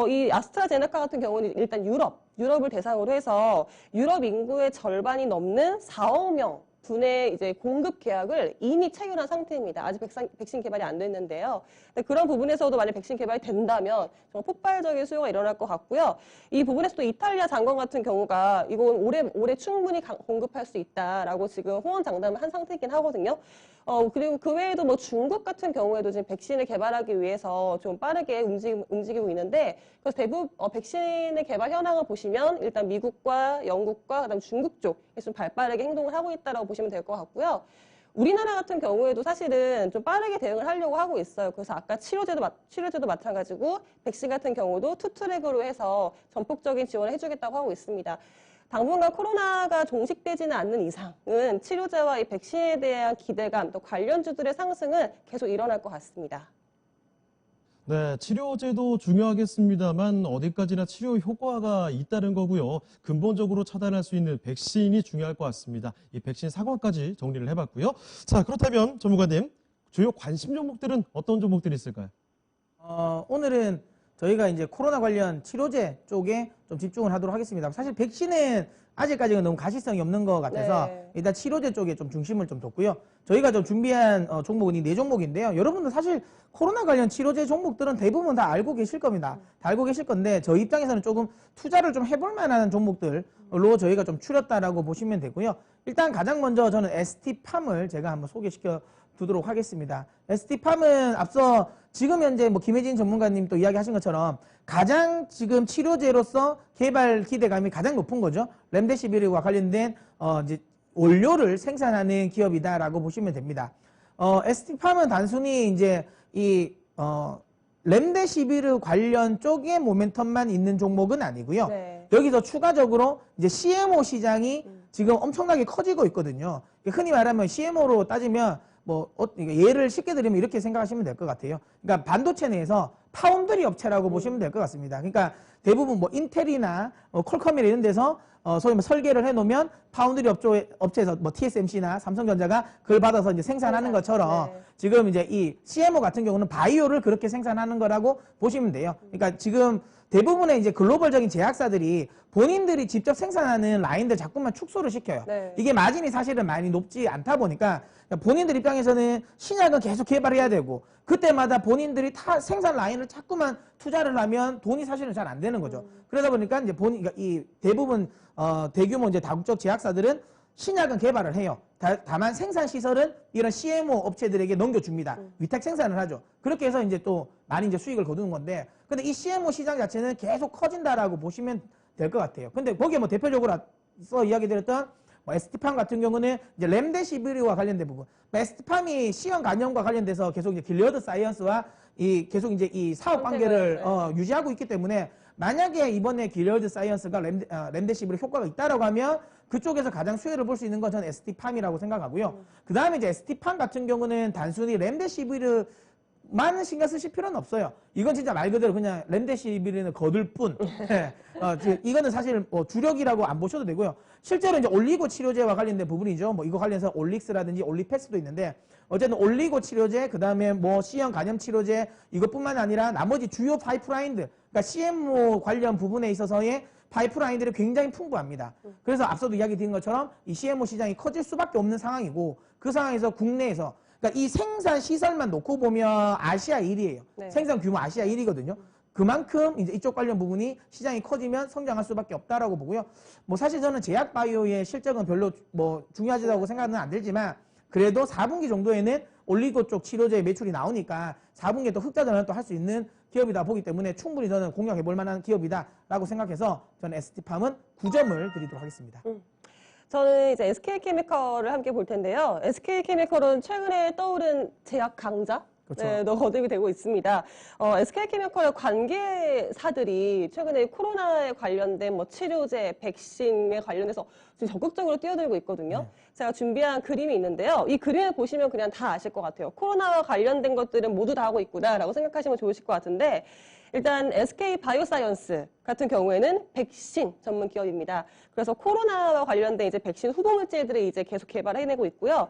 [SPEAKER 3] 이 아스트라제네카 같은 경우는 일단 유럽을 대상으로 해서 유럽 인구의 절반이 넘는 4억 명 분의 이제 공급 계약을 이미 체결한 상태입니다. 아직 백신 개발이 안 됐는데요. 근데 그런 부분에서도 만약 백신 개발이 된다면 정말 폭발적인 수요가 일어날 것 같고요. 이 부분에서도 이탈리아 장관 같은 경우가 이건 올해 충분히 공급할 수 있다라고 지금 호언장담을 한 상태이긴 하거든요. 그리고 그 외에도 뭐 중국 같은 경우에도 지금 백신을 개발하기 위해서 좀 빠르게 움직이고 있는데, 그래서 대부분 백신의 개발 현황을 보시면 일단 미국과 영국과 그다음 중국 쪽에 좀 발빠르게 행동을 하고 있다라고 보시면 될 것 같고요. 우리나라 같은 경우에도 사실은 좀 빠르게 대응을 하려고 하고 있어요. 그래서 아까 치료제도 마찬가지고 백신 같은 경우도 투트랙으로 해서 전폭적인 지원을 해주겠다고 하고 있습니다. 당분간 코로나가 종식되지는 않는 이상은 치료제와 이 백신에 대한 기대감, 또 관련주들의 상승은 계속 일어날 것 같습니다.
[SPEAKER 1] 네, 치료제도 중요하겠습니다만 어디까지나 치료 효과가 있다는 거고요. 근본적으로 차단할 수 있는 백신이 중요할 것 같습니다. 이 백신 상황까지 정리를 해봤고요. 자, 그렇다면 전문가님, 주요 관심 종목들은 어떤 종목들이 있을까요?
[SPEAKER 2] 오늘은 저희가 이제 코로나 관련 치료제 쪽에 좀 집중을 하도록 하겠습니다. 사실 백신은 아직까지는 너무 가시성이 없는 것 같아서
[SPEAKER 3] 네.
[SPEAKER 2] 일단 치료제 쪽에 좀 중심을 좀 뒀고요. 저희가 좀 준비한 종목은 이 4종목인데요. 여러분들 사실 코로나 관련 치료제 종목들은 대부분 다 알고 계실 겁니다. 다 알고 계실 건데 저희 입장에서는 조금 투자를 좀 해볼 만한 종목들로 저희가 좀 추렸다라고 보시면 되고요. 일단 가장 먼저 저는 ST팜을 제가 한번 소개시켜 두도록 하겠습니다. ST팜은 앞서 지금 현재 뭐 김혜진 전문가님 또 이야기하신 것처럼 가장 지금 치료제로서 개발 기대감이 가장 높은 거죠. 렘데시비르와 관련된 이제 원료를 생산하는 기업이다라고 보시면 됩니다. ST팜은 단순히 이제 이 렘데시비르 관련 쪽에 모멘텀만 있는 종목은 아니고요.
[SPEAKER 3] 네.
[SPEAKER 2] 여기서 추가적으로 이제 CMO 시장이 지금 엄청나게 커지고 있거든요. 흔히 말하면 CMO로 따지면 뭐 예를 쉽게 들으면 이렇게 생각하시면 될 것 같아요. 그러니까 반도체 내에서 파운드리 업체라고 보시면 될 것 같습니다. 그러니까 대부분 뭐 인텔이나 퀄컴이나 이런 데서 소위 뭐 설계를 해놓으면 파운드리 업체에서 뭐 TSMC나 삼성전자가 그걸 받아서 이제 생산하는 것처럼
[SPEAKER 3] 네.
[SPEAKER 2] 지금 이제 이 CMO 같은 경우는 바이오를 그렇게 생산하는 거라고 보시면 돼요. 그러니까 지금 대부분의 이제 글로벌적인 제약사들이 본인들이 직접 생산하는 라인들 자꾸만 축소를 시켜요.
[SPEAKER 3] 네.
[SPEAKER 2] 이게 마진이 사실은 많이 높지 않다 보니까 본인들 입장에서는 신약은 계속 개발해야 되고 그때마다 본인들이 다 생산 라인을 자꾸만 투자를 하면 돈이 사실은 잘 안 되는 거죠. 그러다 보니까 이제 그러니까 이 대부분 대규모 이제 다국적 제약사들은 신약은 개발을 해요. 다만 생산 시설은 이런 CMO 업체들에게 넘겨줍니다. 위탁 생산을 하죠. 그렇게 해서 이제 또 많이 이제 수익을 거두는 건데, 근데 이 CMO 시장 자체는 계속 커진다라고 보시면 될 것 같아요. 근데 거기에 뭐 대표적으로 이야기 드렸던 뭐 ST팜 같은 경우는 이제 렘데시비르와 관련된 부분, ST팜이 시형 감염과 관련돼서 계속 이제 길리어드 사이언스와 계속 이제 이 사업 관계를 유지하고 있기 때문에 만약에 이번에 길리어드 사이언스가 렘데시비르 효과가 있다라고 하면 그쪽에서 가장 수혜를 볼 수 있는 건 저는 ST팜이라고 생각하고요. 그 다음에 이제 ST팜 같은 경우는 단순히 렘데시비르 많은 신경 쓰실 필요는 없어요. 이건 진짜 말 그대로 그냥 렘데시비르는 거들 뿐. 이거는 사실 뭐 주력이라고 안 보셔도 되고요. 실제로 이제 올리고 치료제와 관련된 부분이죠. 뭐 이거 관련해서 올릭스라든지 올리패스도 있는데 어쨌든 올리고 치료제, 그 다음에 뭐 C형 간염 치료제 이것뿐만 아니라 나머지 주요 파이프라인들, 그러니까 CMO 관련 부분에 있어서의 파이프라인들이 굉장히 풍부합니다. 그래서 앞서도 이야기 드린 것처럼 이 CMO 시장이 커질 수밖에 없는 상황이고 그 상황에서 국내에서 그러니까 이 생산 시설만 놓고 보면 아시아 1위예요.
[SPEAKER 3] 네.
[SPEAKER 2] 생산 규모 아시아 1위거든요. 그만큼 이제 이쪽 관련 부분이 시장이 커지면 성장할 수밖에 없다라고 보고요. 뭐 사실 저는 제약 바이오의 실적은 별로 뭐 중요하다고 생각은 안 들지만 그래도 4분기 정도에는 올리고 쪽 치료제 매출이 나오니까 4분기에 또 흑자 전환을 또 할 수 있는 기업이다 보기 때문에 충분히 저는 공략해 볼 만한 기업이다라고 생각해서 저는 ST팜은 9점을 드리도록 하겠습니다.
[SPEAKER 3] 저는 이제 SK케미컬을 함께 볼 텐데요. SK케미컬은 최근에 떠오른 제약 강자?
[SPEAKER 2] 그렇죠.
[SPEAKER 3] 네, 거듭이 되고 있습니다. SK케미컬의 관계사들이 최근에 코로나에 관련된 뭐 치료제, 백신에 관련해서 지금 적극적으로 뛰어들고 있거든요.
[SPEAKER 2] 네.
[SPEAKER 3] 제가 준비한 그림이 있는데요. 이 그림을 보시면 그냥 다 아실 것 같아요. 코로나와 관련된 것들은 모두 다 하고 있구나라고 생각하시면 좋으실 것 같은데, 일단 SK 바이오사이언스 같은 경우에는 백신 전문 기업입니다. 그래서 코로나와 관련된 이제 백신 후보 물질들을 이제 계속 개발해내고 있고요.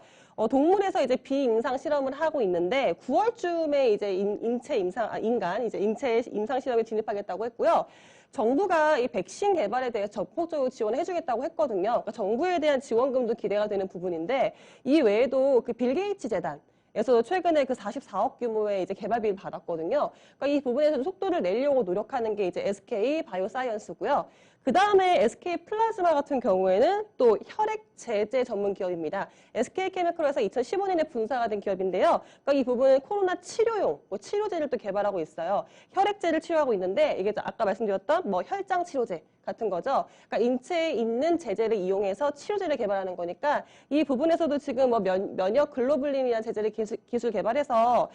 [SPEAKER 3] 동물에서 이제 비임상 실험을 하고 있는데 9월쯤에 이제 인체 임상 실험에 진입하겠다고 했고요. 정부가 이 백신 개발에 대해 적극적으로 지원을 해주겠다고 했거든요. 그러니까 정부에 대한 지원금도 기대가 되는 부분인데 이 외에도 그 빌 게이츠 재단에서도 최근에 그 44억 규모의 이제 개발비를 받았거든요. 그러니까 이 부분에서 속도를 내려고 노력하는 게 이제 SK 바이오사이언스고요. 그 다음에 SK 플라즈마 같은 경우에는 또 혈액 제제 전문 기업입니다. SK 케미컬에서 2015년에 분사가 된 기업인데요. 그러니까 이 부분은 코로나 치료용 치료제를 또 개발하고 있어요. 혈액제를 치료하고 있는데 이게 아까 말씀드렸던 뭐 혈장 치료제 같은 거죠. 그러니까 인체에 있는 제제를 이용해서 치료제를 개발하는 거니까 이 부분에서도 지금 뭐 면역 글로불린이라는 제제를 기술 개발해서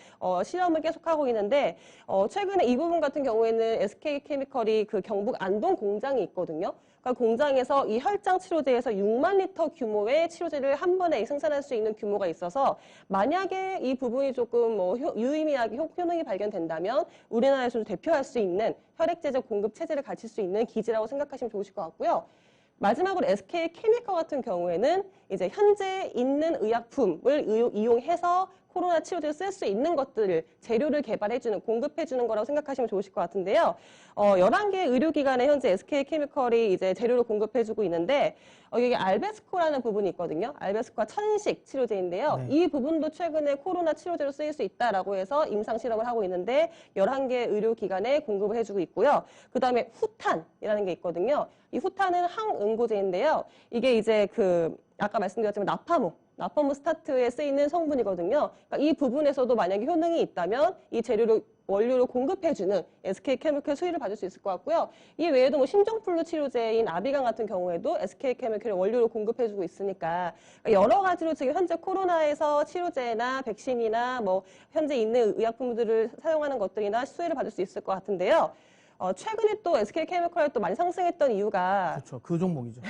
[SPEAKER 3] 실험을 계속하고 있는데 최근에 이 부분 같은 경우에는 SK 케미컬이 그 경북 안동 공장이 있거든요. 그러니까 공장에서 이 혈장 치료제에서 6만 리터 규모의 치료제를 한 번에 생산할 수 있는 규모가 있어서 만약에 이 부분이 조금 뭐 유의미하게 효능이 발견된다면 우리나라에서 대표할 수 있는 혈액제제 공급 체제를 갖출 수 있는 기지라고 생각하시면 좋으실 것 같고요. 마지막으로 SK 케미컬 같은 경우에는 이제 현재 있는 의약품을 이용해서 코로나 치료제를 쓸 수 있는 것들을 재료를 개발해주는, 공급해주는 거라고 생각하시면 좋으실 것 같은데요. 11개 의료기관에 현재 SK케미컬이 이제 재료를 공급해주고 있는데, 여기 알베스코라는 부분이 있거든요. 알베스코가 천식 치료제인데요.
[SPEAKER 2] 네.
[SPEAKER 3] 이 부분도 최근에 코로나 치료제로 쓰일 수 있다라고 해서 임상 실험을 하고 있는데, 11개 의료기관에 공급을 해주고 있고요. 그 다음에 후탄이라는 게 있거든요. 이 후탄은 항응고제인데요. 이게 이제 아까 말씀드렸지만 나파모 스타트에 쓰이는 성분이거든요. 그러니까 이 부분에서도 만약에 효능이 있다면 이 재료를 원료로 공급해주는 SK케미컬 수혜를 받을 수 있을 것 같고요. 이 외에도 뭐 심정플루 치료제인 아비강 같은 경우에도 SK케미컬이 원료로 공급해주고 있으니까 여러 가지로 지금 현재 코로나에서 치료제나 백신이나 뭐 현재 있는 의약품들을 사용하는 것들이나 수혜를 받을 수 있을 것 같은데요. 최근에 또 SK케미컬이 또 많이 상승했던 이유가
[SPEAKER 2] 그렇죠. 그 종목이죠.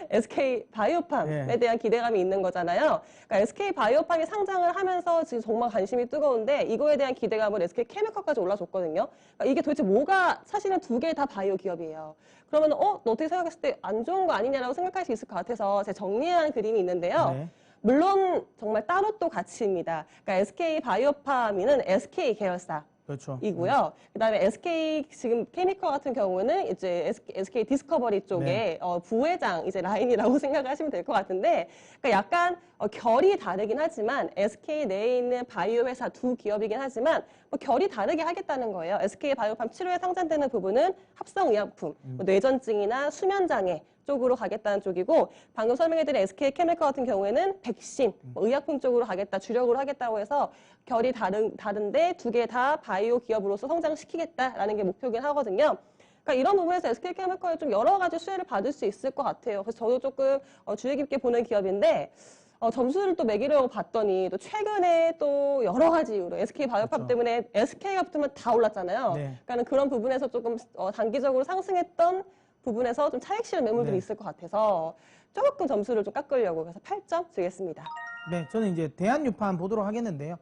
[SPEAKER 3] SK 바이오팜에 대한 기대감이 있는 거잖아요. 그러니까 SK 바이오팜이 상장을 하면서 지금 정말 관심이 뜨거운데 이거에 대한 기대감을 SK 케미컬까지 올라줬거든요. 그러니까 이게 도대체 뭐가 사실은 두 개 다 바이오 기업이에요. 그러면 너 어떻게 생각했을 때 안 좋은 거 아니냐라고 생각할 수 있을 것 같아서 제가 정리한 그림이 있는데요.
[SPEAKER 2] 네.
[SPEAKER 3] 물론 정말 따로 또 가치입니다. 그러니까 SK 바이오팜이는 SK 계열사.
[SPEAKER 2] 그렇죠.
[SPEAKER 3] 이고요. 그다음에 SK 지금 케미컬 같은 경우는 이제 SK 디스커버리 쪽에 부회장 이제 라인이라고 생각하시면 될 것 같은데, 그러니까 약간 결이 다르긴 하지만 SK 내에 있는 바이오 회사 두 기업이긴 하지만 뭐 결이 다르게 하겠다는 거예요. SK 바이오팜 치료에 상장되는 부분은 합성의약품, 뭐 뇌전증이나 수면장애 쪽으로 가겠다는 쪽이고, 방금 설명해드린 SK케미컬 같은 경우에는 백신, 의약품 쪽으로 가겠다, 주력으로 하겠다고 해서 결이 다른데 두 개 다 바이오 기업으로서 성장시키겠다라는 게 목표긴 하거든요. 그러니까 이런 부분에서 SK케미컬이 좀 여러 가지 수혜를 받을 수 있을 것 같아요. 그래서 저도 조금 주의 깊게 보는 기업인데, 점수를 또 매기려고 봤더니 또 최근에 또 여러 가지 이유로 SK 바이오팜
[SPEAKER 2] 그렇죠.
[SPEAKER 3] 때문에 SK가 붙으면 다 올랐잖아요.
[SPEAKER 2] 네.
[SPEAKER 3] 그러니까 그런 부분에서 조금 단기적으로 상승했던 부분에서 좀 차익 실현 매물들이
[SPEAKER 2] 네.
[SPEAKER 3] 있을 것 같아서 조금 점수를 좀 깎으려고 그래서 8점 주겠습니다.
[SPEAKER 2] 네, 저는 이제 대한유판 보도록 하겠는데요.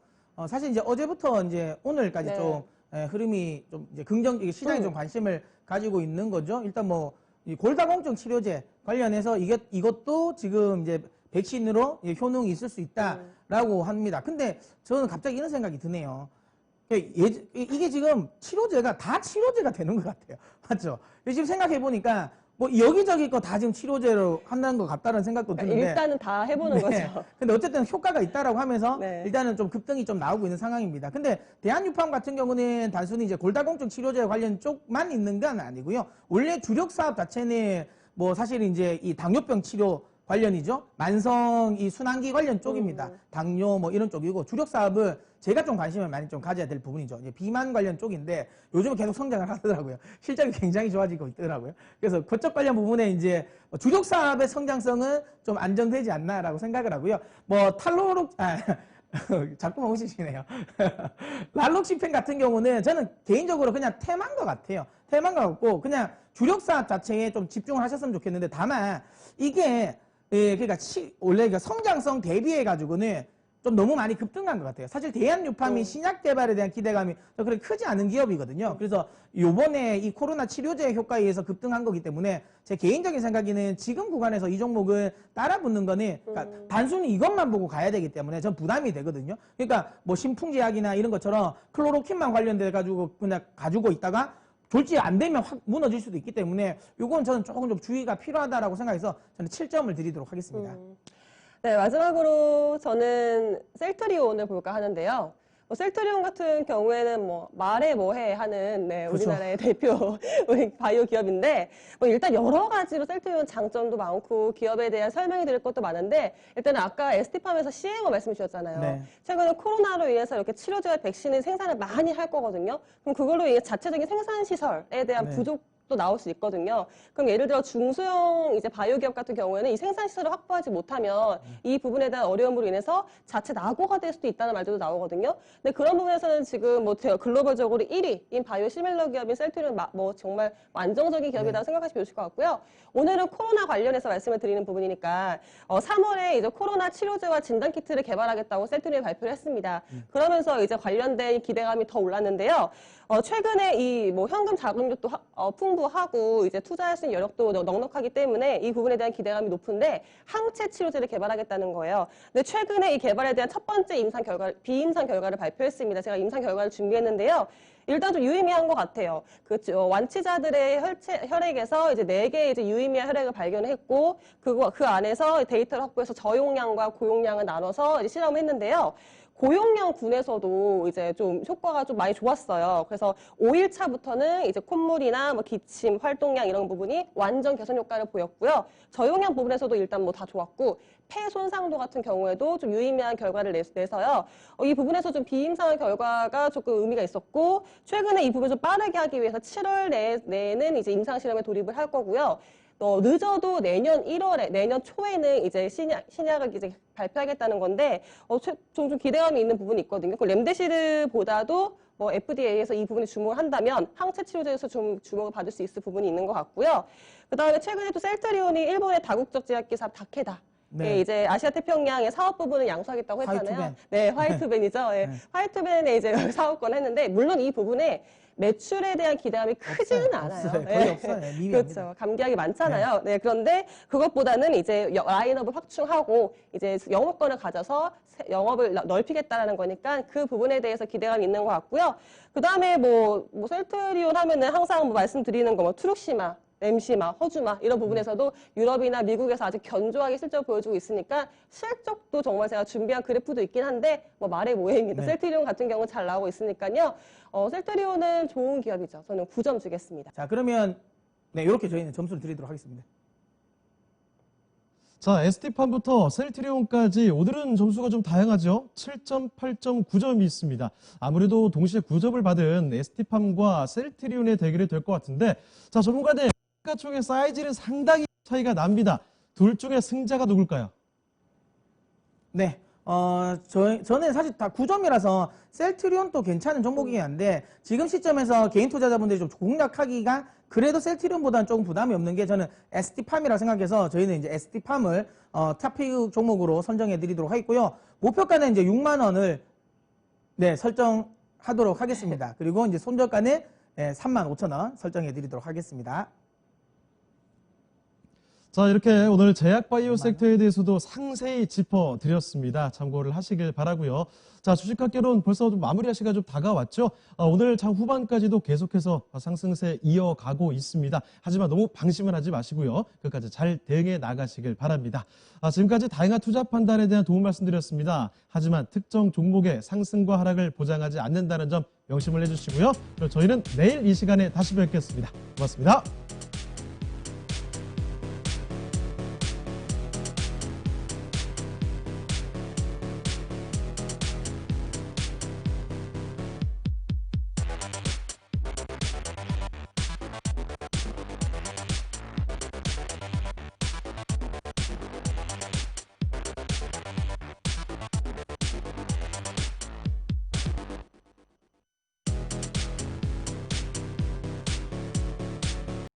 [SPEAKER 2] 사실 이제 어제부터 이제 오늘까지
[SPEAKER 3] 네.
[SPEAKER 2] 좀 흐름이 좀 이제 시장에 좀 관심을 가지고 있는 거죠. 일단 뭐 이 골다공증 치료제 관련해서 이것도 지금 이제 백신으로 효능이 있을 수 있다라고 합니다. 근데 저는 갑자기 이런 생각이 드네요. 이게 지금 치료제가 다 치료제가 되는 것 같아요. 맞죠? 지금 생각해 보니까 뭐 여기저기 거 다 지금 치료제로 한다는 것 같다는 생각도 드는데,
[SPEAKER 3] 일단은 다 해보는 거죠.
[SPEAKER 2] 근데 어쨌든 효과가 있다라고 하면서
[SPEAKER 3] 네.
[SPEAKER 2] 일단은 좀 급등이 좀 나오고 있는 상황입니다. 근데 대한유팜 같은 경우는 단순히 이제 골다공증 치료제 관련 쪽만 있는 건 아니고요. 원래 주력 사업 자체는 뭐 사실 이제 이 당뇨병 치료 관련이죠. 만성 이 순환기 관련 쪽입니다. 당뇨 뭐 이런 쪽이고, 주력 사업은 제가 좀 관심을 많이 좀 가져야 될 부분이죠. 이제 비만 관련 쪽인데 요즘은 계속 성장을 하더라고요. 실적이 굉장히 좋아지고 있더라고요. 그래서 그쪽 관련 부분에 이제 주력 사업의 성장성은 좀 안정되지 않나라고 생각을 하고요. 뭐 자꾸만 웃으시네요. 랄록시펜 같은 경우는 저는 개인적으로 그냥 테마인 것 같아요. 테마인 것 같고 그냥 주력 사업 자체에 좀 집중을 하셨으면 좋겠는데, 다만 이게 그러니까 원래 성장성 대비해 가지고는 좀 너무 많이 급등한 것 같아요. 사실 대한유팜이 신약 개발에 대한 기대감이 그렇게 크지 않은 기업이거든요. 그래서 요번에 이 코로나 치료제 효과에 의해서 급등한 거기 때문에 제 개인적인 생각에는 지금 구간에서 이 종목을 따라붙는 거는 그러니까 단순히 이것만 보고 가야 되기 때문에 전 부담이 되거든요. 그러니까 뭐 신풍제약이나 이런 것처럼 클로로킨만 관련돼 가지고 그냥 가지고 있다가 졸지 안 되면 확 무너질 수도 있기 때문에 이건 저는 조금 좀 주의가 필요하다라고 생각해서 저는 7점을 드리도록 하겠습니다.
[SPEAKER 3] 네, 마지막으로 저는 셀트리온을 볼까 하는데요. 셀트리온 같은 경우에는 말해 뭐해 하는
[SPEAKER 2] 그렇죠.
[SPEAKER 3] 우리나라의 대표 바이오 기업인데 일단 여러 가지로 셀트리온 장점도 많고 기업에 대한 설명이 드릴 것도 많은데 일단은 아까 ST팜에서 CMO 말씀 주셨잖아요.
[SPEAKER 2] 네.
[SPEAKER 3] 최근에 코로나로 인해서 이렇게 치료제와 백신을 생산을 많이 할 거거든요. 그럼 그걸로 인해 자체적인 생산 시설에 대한
[SPEAKER 2] 네.
[SPEAKER 3] 부족도 나올 수 있거든요. 그럼 예를 들어 중소형 이제 바이오 기업 같은 경우에는 이 생산 시설을 확보하지 못하면 이 부분에 대한 어려움으로 인해서 자체 낙오가 될 수도 있다는 말들도 나오거든요. 근데 그런 부분에서는 지금 글로벌적으로 1위인 바이오 시밀러 기업인 셀트리온 정말 안정적인 기업이라고 생각하시면 좋을 것 같고요. 오늘은 코로나 관련해서 말씀을 드리는 부분이니까 3월에 이제 코로나 치료제와 진단 키트를 개발하겠다고 셀트리온이 발표를 했습니다. 그러면서 이제 관련된 기대감이 더 올랐는데요. 최근에 이 현금 자금력도 풍부하고 이제 투자할 수 있는 여력도 넉넉하기 때문에 이 부분에 대한 기대감이 높은데 항체 치료제를 개발하겠다는 거예요. 근데 최근에 이 개발에 대한 첫 번째 비임상 결과를 발표했습니다. 제가 임상 결과를 준비했는데요. 일단 좀 유의미한 것 같아요. 완치자들의 혈액에서 이제 4개의 이제 유의미한 혈액을 발견했고, 그 안에서 데이터를 확보해서 저용량과 고용량을 나눠서 이제 실험을 했는데요. 고용량 군에서도 이제 좀 효과가 좀 많이 좋았어요. 그래서 5일차부터는 이제 콧물이나 기침, 활동량 이런 부분이 완전 개선 효과를 보였고요. 저용량 부분에서도 일단 다 좋았고, 폐 손상도 같은 경우에도 좀 유의미한 결과를 내서요. 이 부분에서 좀 비임상 결과가 조금 의미가 있었고, 최근에 이 부분을 좀 빠르게 하기 위해서 7월 내에는 이제 임상 실험에 돌입을 할 거고요. 늦어도 내년 1월에, 내년 초에는 이제 신약을 이제 발표하겠다는 건데, 좀 기대감이 있는 부분이 있거든요. 렘데시르보다도 FDA에서 이 부분에 주목을 한다면 항체 치료제에서 좀 주목을 받을 수 있을 부분이 있는 것 같고요. 그 다음에 최근에 또 셀트리온이 일본의 다국적 제약기 사업 다케다.
[SPEAKER 2] 네.
[SPEAKER 3] 이제 아시아 태평양의 사업 부분을 양수하겠다고 했잖아요.
[SPEAKER 2] 화이트벤.
[SPEAKER 3] 네, 화이트벤이죠. 네. 화이트벤에 이제 사업권을 했는데, 물론 이 부분에 매출에 대한 기대감이 크지는 않아요.
[SPEAKER 2] 없어요. 거의 없어요. 네, 미비합니다.
[SPEAKER 3] 그렇죠. 감기약이 많잖아요. 네. 그런데 그것보다는 이제 라인업을 확충하고 이제 영업권을 가져서 영업을 넓히겠다라는 거니까 그 부분에 대해서 기대감이 있는 것 같고요. 그 다음에 셀트리온 하면은 항상 말씀드리는 거 트룩시마, 엠시마, 허주마 이런 부분에서도 유럽이나 미국에서 아직 견조하게 실적을 보여주고 있으니까 실적도 정말 제가 준비한 그래프도 있긴 한데 말해 뭐해입니다.
[SPEAKER 2] 네.
[SPEAKER 3] 셀트리온 같은 경우는 잘 나오고 있으니까요. 셀트리온은 좋은 기업이죠. 저는 9점 주겠습니다.
[SPEAKER 2] 자, 그러면 네, 이렇게 저희는 점수를 드리도록 하겠습니다.
[SPEAKER 1] 자, ST팜부터 셀트리온까지 오늘은 점수가 좀 다양하죠. 7점, 8점, 9점이 있습니다. 아무래도 동시에 9점을 받은 ST팜과 셀트리온의 대결이 될 것 같은데, 자, 전문가들 시가총의 사이즈는 상당히 차이가 납니다. 둘 중에 승자가 누굴까요?
[SPEAKER 2] 네. 저는 사실 다 9점이라서 셀트리온도 괜찮은 종목이긴 한데 지금 시점에서 개인 투자자분들이 좀 공략하기가 그래도 셀트리온보다는 조금 부담이 없는 게 저는 ST팜이라고 생각해서 저희는 이제 ST팜을 탑픽 종목으로 선정해 드리도록 하겠고요. 목표가는 이제 6만 원을 네, 설정하도록 하겠습니다. 그리고 이제 손절가는 3만 5천 원 설정해 드리도록 하겠습니다.
[SPEAKER 1] 자, 이렇게 오늘 제약바이오 섹터에 대해서도 상세히 짚어드렸습니다. 참고를 하시길 바라고요. 자, 주식학개론 벌써 좀 마무리할 시간이 좀 다가왔죠. 오늘 장 후반까지도 계속해서 상승세 이어가고 있습니다. 하지만 너무 방심을 하지 마시고요. 끝까지 잘 대응해 나가시길 바랍니다. 지금까지 다양한 투자 판단에 대한 도움 말씀드렸습니다. 하지만 특정 종목의 상승과 하락을 보장하지 않는다는 점 명심을 해주시고요. 그럼 저희는 내일 이 시간에 다시 뵙겠습니다. 고맙습니다.